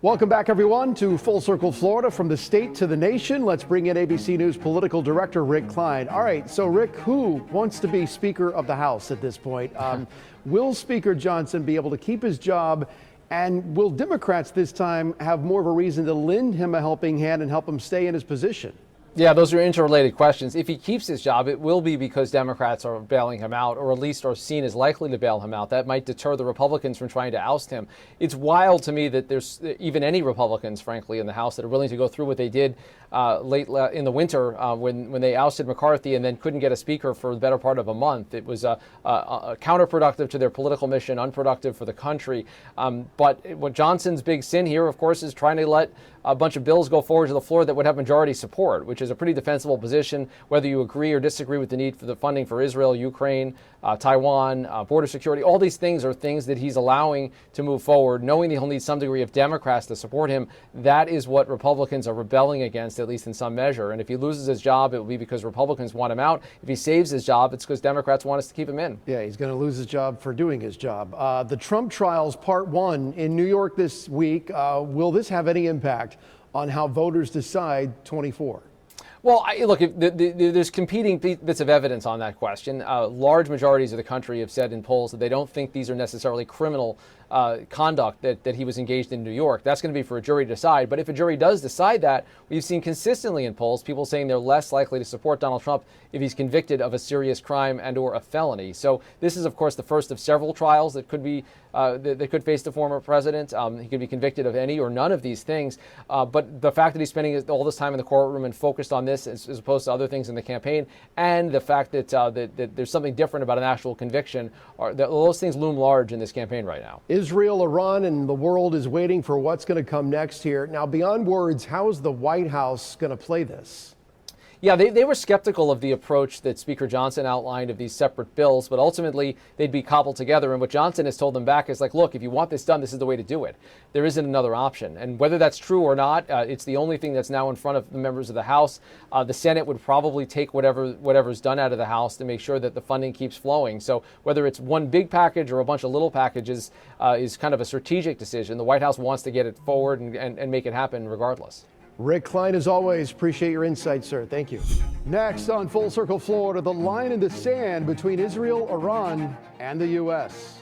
Welcome back, everyone, to Full Circle Florida. From the state to the nation, let's bring in ABC News Political Director Rick Klein. All right, so Rick, who wants to be Speaker of the House at this point? Will Speaker Johnson be able to keep his job, and will Democrats this time have more of a reason to lend him a helping hand and help him stay in his position? Yeah, those are interrelated questions. If he keeps his job, it will be because Democrats are bailing him out, or at least are seen as likely to bail him out. That might deter the Republicans from trying to oust him. It's wild to me that there's even any Republicans, frankly, in the House that are willing to go through what they did late in the winter when they ousted McCarthy and then couldn't get a speaker for the better part of a month. It was counterproductive to their political mission, unproductive for the country. But what Johnson's big sin here, of course, is trying to let a bunch of bills go forward to the floor that would have majority support, which is a pretty defensible position, whether you agree or disagree with the need for the funding for Israel, Ukraine, Taiwan, border security. All these things are things that he's allowing to move forward, knowing that he'll need some degree of Democrats to support him. That is what Republicans are rebelling against, at least in some measure. And if he loses his job, it will be because Republicans want him out. If he saves his job, it's because Democrats want us to keep him in. Yeah, he's going to lose his job for doing his job. The Trump trials, part one, in New York this week. Will this have any impact on how voters decide 24? Well, look, there's competing bits of evidence on that question. Large majorities of the country have said in polls that they don't think these are necessarily criminal conduct that he was engaged in New York. That's going to be for a jury to decide. But if a jury does decide that, we've seen consistently in polls people saying they're less likely to support Donald Trump if he's convicted of a serious crime and or a felony. So this is, of course, the first of several trials that could be that could face the former president. He could be convicted of any or none of these things. But the fact that he's spending all this time in the courtroom and focused on this as opposed to other things in the campaign, and the fact that that there's something different about an actual conviction, those things loom large in this campaign right now. Israel, Iran, and the world is waiting for what's going to come next here. Now, beyond words, how is the White House going to play this? Yeah, they were skeptical of the approach that Speaker Johnson outlined of these separate bills, but ultimately they'd be cobbled together. And what Johnson has told them back is like, look, if you want this done, this is the way to do it. There isn't another option. And whether that's true or not, it's the only thing that's now in front of the members of the House. The Senate would probably take whatever's done out of the House to make sure that the funding keeps flowing. So whether it's one big package or a bunch of little packages is kind of a strategic decision. The White House wants to get it forward and make it happen regardless. Rick Klein, as always, appreciate your insight, sir. Thank you. Next on Full Circle Florida, the line in the sand between Israel, Iran, and the U.S.